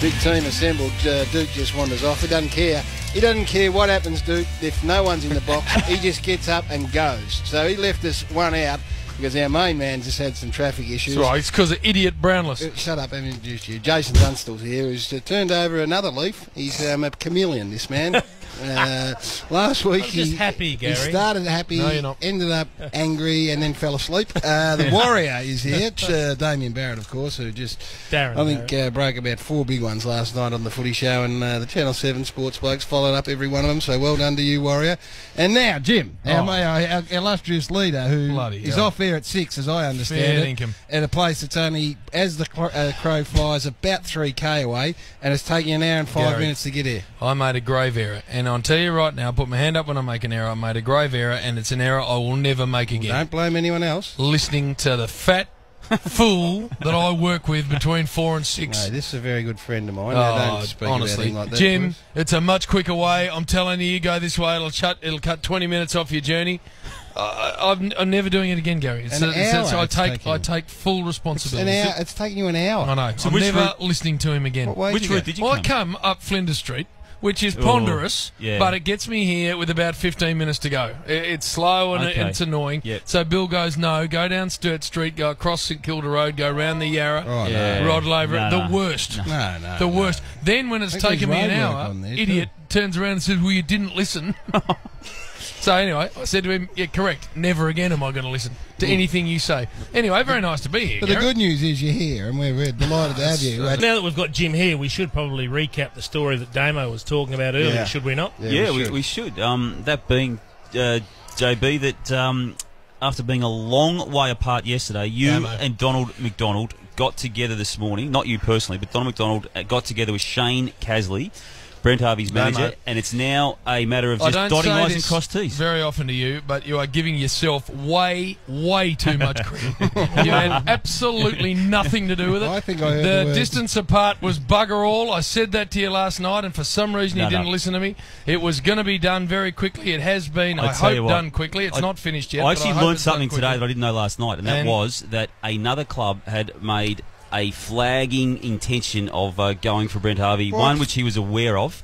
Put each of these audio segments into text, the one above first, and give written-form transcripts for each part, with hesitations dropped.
Big team assembled. Duke just wanders off. He doesn't care. He doesn't care what happens, Duke. If no one's in the box, he just gets up and goes. So he left us one out because our main man just had some traffic issues. That's right, it's because of idiot Brownless. Shut up, I haven't introduced you. Jason Dunstall's here, who's turned over another leaf. He's a chameleon, this man. Last week just happy, Gary. He started happy, No, you're not. ended up angry, and then fell asleep. The Warrior is here. It's Damien Barrett, of course, who just broke about 4 big ones last night on the Footy Show, and the Channel 7 sports blokes followed up every one of them. So well done to you, Warrior. And now Jim, our illustrious leader, who is off air at 6, as I understand it, at a place that's only, as the crow flies, about 3k away, and it's taking an hour and 5 minutes to get here. I made a grave error, and I'll tell you right now, I put my hand up when I make an error. I made a grave error, and it's an error I will never make again. Don't blame anyone else. Listening to the fat fool that I work with between 4 and 6. No, this is a very good friend of mine. Don't speak honestly, about him like that, Jim, please. it's a much quicker way. I'm telling you, you go this way, it'll cut 20 minutes off your journey. I'm never doing it again, Gary. I take full responsibility. It's taking you an hour. I know. So I'm never listening to him again. Which route did you come? I come up Flinders Street, which is ponderous, but it gets me here with about 15 minutes to go. It's slow and it's annoying. Yep. So Bill goes, no, go down Sturt Street, go across St Kilda Road, go round the Yarra, roddle over it. The worst. The worst. Then when it's taken me an hour, idiot turns around and says, well, you didn't listen. So anyway, I said to him, yeah, correct. Never again am I going to listen to anything you say. Anyway, very nice to be here, But Garrett. The good news is you're here, and we're delighted to have you. Now that we've got Jim here, we should probably recap the story that Damo was talking about earlier, should we not? Yeah, we should. That being, JB, that after being a long way apart yesterday, you and Donald McDonald got together this morning. Not you personally, but Donald McDonald got together with Shane Casley, Brent Harvey's manager, and it's now a matter of just dotting I's and cross T's. Very often to you, but you are giving yourself way too much credit. You had absolutely nothing to do with it. I think I heard the distance apart was bugger all. I said that to you last night, and for some reason you didn't listen to me. It was going to be done very quickly. It has been, I hope, done quickly. It's not finished yet. I actually learned something today that I didn't know last night, and that was that another club had made a flagging intention of going for Brent Harvey, one which he was aware of.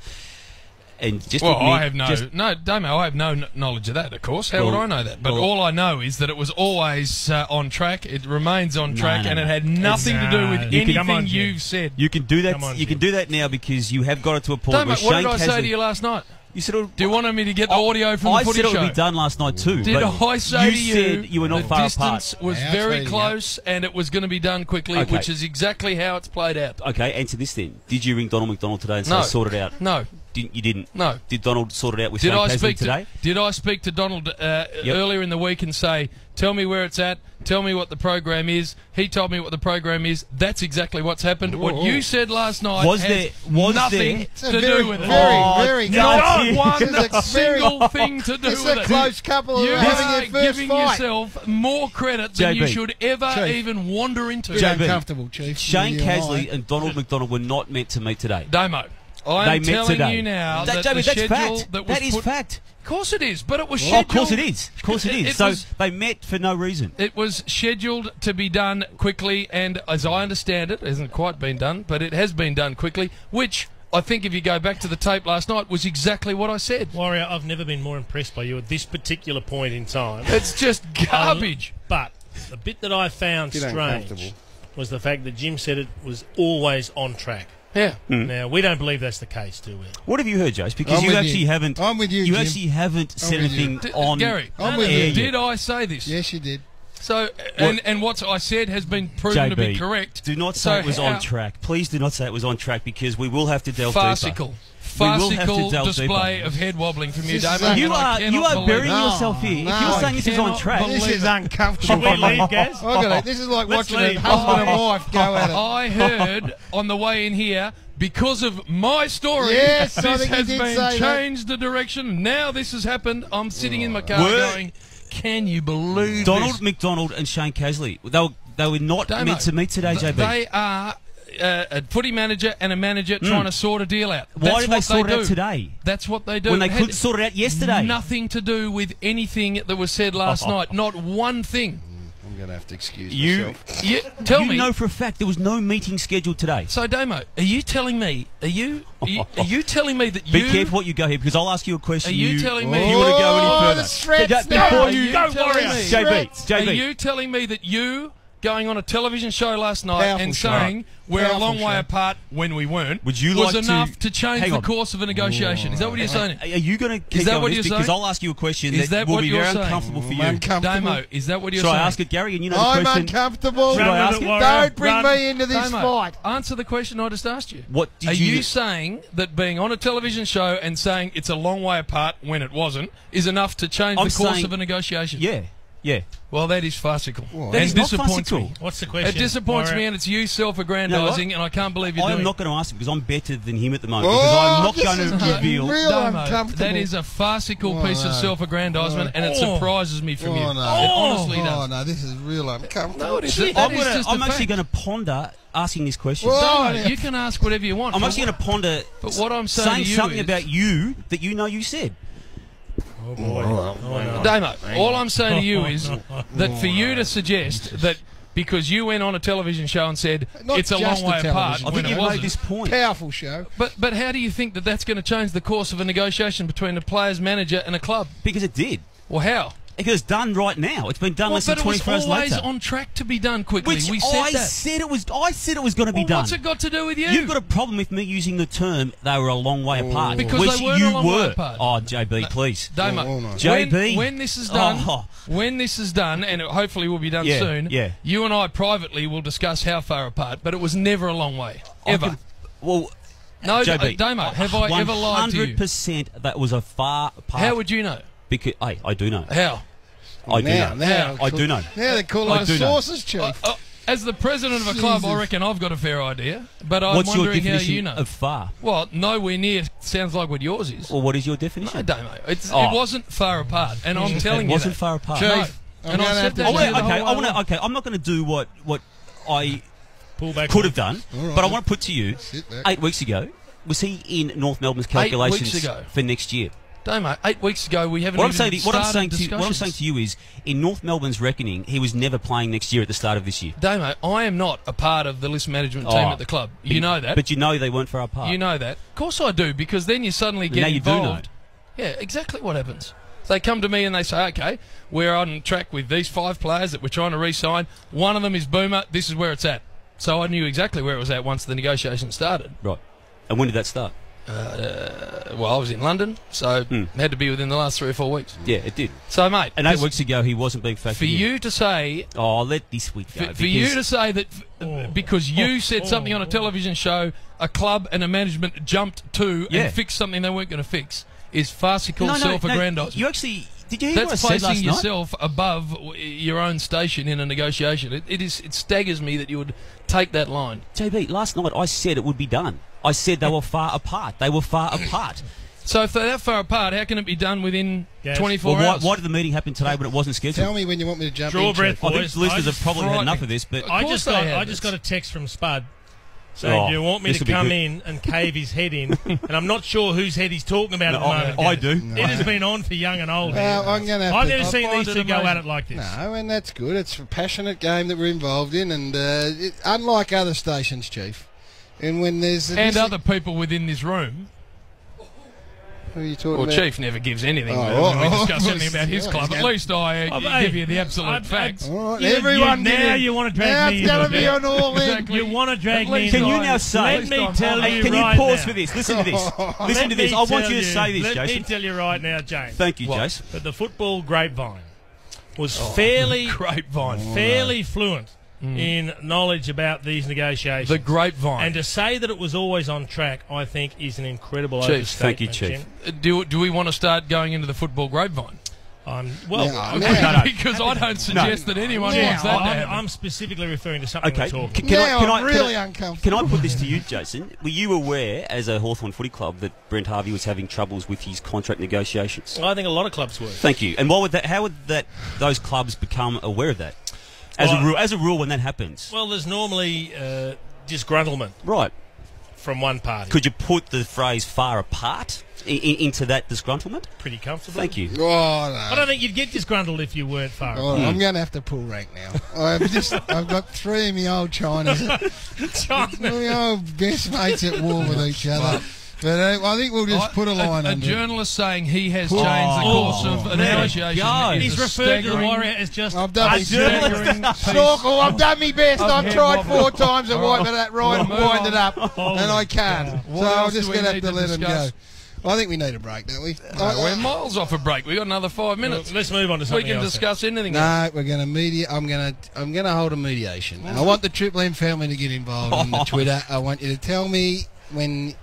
And just I have Damo, I have no knowledge of that, of course. How would I know that? But all I know is that it was always on track. It remains on track, and it had nothing to do with anything you've said. You can do that. You can do that now because you have got it to a point Damo, where what Shane did I Casley, say to you last night? You said do you want me to get the audio from the Footy Show? I said it would be done last night too. Did I say to you said you were not far apart? The distance was very close and it was going to be done quickly, which is exactly how it's played out. Okay, answer this then. Did you ring Donald McDonald today and say sort it out? No. You didn't? No. Did Donald sort it out with Shane Casley today? Did I speak to Donald earlier in the week and say, tell me where it's at, tell me what the program is? He told me what the program is. That's exactly what's happened. What you said last night has nothing to do with it. Not one single thing to do with it. It's a close couple. You are giving yourself more credit than you should ever even wander into. Uncomfortable, Chief. Shane Casley and Donald McDonald were not meant to meet today. Damo, I'm telling you now that the schedule that was fact. Of course it is, but it was scheduled. Of course it is. Of course it is. So they met for no reason. It was scheduled to be done quickly, and as I understand it hasn't quite been done, but it has been done quickly, which I think if you go back to the tape last night was exactly what I said. Warrior, I've never been more impressed by you at this particular point in time. It's just garbage. But the bit that I found strange was the fact that Jim said it was always on track. Yeah. Now, we don't believe that's the case, do we? What have you heard, Jace? Because you actually haven't. I'm with you, You Jim. actually haven't said anything on. Gary, I'm with you. did I say this? Yes, you did. So, and what I said has been proven to be correct. Do not say it was on track. Please do not say it was on track because we will have to delve deeper. Farcical display of head wobbling from you, Damo. You are burying yourself here. If you're saying this is on track, this is uncomfortable. Should we leave, Gaz? This is like watching a husband and wife go at it. I heard on the way in here, because of my story, this has been changed the direction. Now this has happened. I'm sitting in my car going, can you believe Donald McDonald and Shane Casley, they were not meant to meet today, JB. They are a footy manager and a manager trying to sort a deal out. Why did they sort it out today? That's what they do. When they could sort it out yesterday. Nothing to do with anything that was said last night. Not one thing. going to have to excuse myself. Tell me. You know for a fact there was no meeting scheduled today. So, Damo, are you telling me? Are you telling me that you? Be careful what you go here, because I'll ask you a question. Are you telling me? You want to go any further? The threats Before you go, Warrior. JB. Are you telling me that you going on a television show last night and saying we're a long way apart when we weren't was enough to change the course of a negotiation? Is that what you're saying? Are you going to keep Is that going what this? you're Because saying? I'll ask you a question Is that will what be you're very saying? uncomfortable for you. Damo, is that what you're Shall saying? I ask it, Gary? And you know I'm the question. uncomfortable. Should I ask it? Don't bring me into this Damo, fight. answer the question I just asked you. What did Are you saying that being on a television show and saying it's a long way apart when it wasn't is enough to change the course of a negotiation? Yeah. Well, that is farcical. That is not disappoints farcical. me. What's the question? It disappoints me, and it's you self-aggrandising, and I can't believe you're doing it. I'm not going to ask it because I'm better than him at the moment. Because I'm not going to reveal. That is a farcical piece of self-aggrandisement, and it surprises me from you. It honestly does. Oh, no, this is real uncomfortable. No, it isn't. I'm actually going to ponder asking this question. You can ask whatever you want. I'm actually going to ponder what I'm saying to you something about you that you know you said. Oh, boy. Damo, all I'm saying to you is that for you to suggest that because you went on a television show and said it's a long way apart I when think it you wasn't. made this point. Powerful show. But how do you think that that's going to change the course of a negotiation between a player's manager and a club? Because it did. Well, how? Because it's done right now. It's been done less than 24 hours later. But it was always on track to be done quickly. We said I said it was going to be done. What's it got to do with you? You've got a problem with me using the term they were a long way apart. Because they weren't a long way apart. Oh, JB, please. Damo, JB. When this is done, and it hopefully will be done soon, you and I privately will discuss how far apart, but it was never a long way. Ever. No, JB, Damo, have I ever lied to you? 100% that was a far apart. How would you know? Because I do know. How? I do know. I do know. Now they call us sources, Chief. As the president of a club, I reckon I've got a fair idea. But I'm What's your wondering how definition you know. of far? Well, nowhere near sounds like what yours is. Well, what is your definition? No, Damo. It wasn't far apart, and I'm telling you it wasn't far apart. Chief, and I said that. Okay, I'm not going to do what I could have done, but I want to put to you, 8 weeks ago, was he in North Melbourne's calculations for next year? Damo, 8 weeks ago, we haven't what started What I'm saying to you is, in North Melbourne's reckoning, he was never playing next year at the start of this year. Damo, I am not a part of the list management team at the club. You know that. But you know they weren't far apart. You know that. Of course I do, because then you suddenly get involved. Yeah, exactly what happens. They come to me and they say, okay, we're on track with these 5 players that we're trying to re-sign. One of them is Boomer. This is where it's at. So I knew exactly where it was at once the negotiation started. Right. And when did that start? Well, I was in London, so it had to be within the last 3 or 4 weeks. Yeah, it did. So, mate... And 8 weeks ago, he wasn't being factored in. For you to say... Oh, let this week go. For you to say that because you said something on a television show, a club and a management jumped to and fixed something they weren't going to fix is farcical self-aggrandisement. You actually... Did you hear what I said last night? That's placing yourself above your own station in a negotiation. It staggers me that you would take that line. JB, last night I said it would be done. I said they were far apart. They were far apart. So if they're that far apart, how can it be done within 24 hours? Why did the meeting happen today when it wasn't scheduled? Tell me when you want me to jump in. Draw breath, I think the listeners have probably had enough of this. But I just got a text from Spud saying, do you want me to come in and cave his head in? And I'm not sure whose head he's talking about at the moment. I do. It has been on for young and old. I'm gonna I've never seen these two go at it like this. No, and that's good. It's a passionate game that we're involved in, and unlike other stations, Chief, and when there's other people within this room. Who are you talking about? Chief never gives anything when we discuss anything about his club. At least I give you the absolute facts. All right, everyone now you want to drag me into be on all in. You want to drag me Can into you now say... Let me tell you Can you right pause now. for this? Listen to this. Listen to this. I want you to say this, Jason. Let me tell you right now, James. Thank you, Jason. But the football grapevine was fairly fluent in knowledge about these negotiations. The grapevine. And to say that it was always on track, I think, is an incredible Chief, overstatement. thank you, Chief. Do we want to start going into the football grapevine? Because I don't suggest that anyone wants that to happen. I'm specifically referring to something we're talking I'm really uncomfortable. Can I put this to you, Jason? Were you aware, as a Hawthorn Footy Club, that Brent Harvey was having troubles with his contract negotiations? I think a lot of clubs were. Thank you. And how would those clubs become aware of that? As a rule, when that happens. Well, there's normally disgruntlement. Right. from one party. Could you put the phrase "far apart" into that disgruntlement? Pretty comfortable. Thank you. Oh, no. I don't think you'd get disgruntled if you weren't far apart. I'm going to have to pull rank now. I've got 3 of my old Chinas. My old best mates at war with each other. But I think we'll just put a line on under a journalist saying he has changed the course of a negotiation. He's referred to the Warrior as just I've done a staggering Snorkel, I've done my best. I've tried 4 times to wipe that right and wind it up, and I can't. So I'm just going to have to let him go. I think we need a break, don't we? We're miles off a break. We've got another 5 minutes. Let's move on to something else. We can discuss anything else. No, we're going to media. I'm going to hold a mediation. I want the Triple M family to get involved on the Twitter. I want you to tell me when...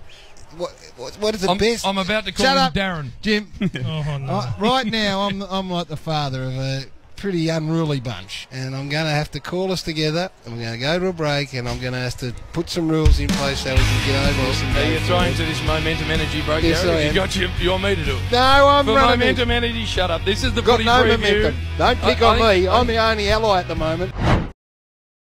What is the best? I'm about to call him Darren. Jim. Oh, no. Right now, I'm like the father of a pretty unruly bunch, and I'm going to have to call us together, and we're going to go to a break, and I'm going to have to put some rules in place so we can get over this. Are you throwing to this momentum energy break? Yes, Gary? I am. You want me to do it? No, I'm running momentum energy. Shut up. This is the got footy no preview. momentum. Don't pick on me. I'm the only ally at the moment.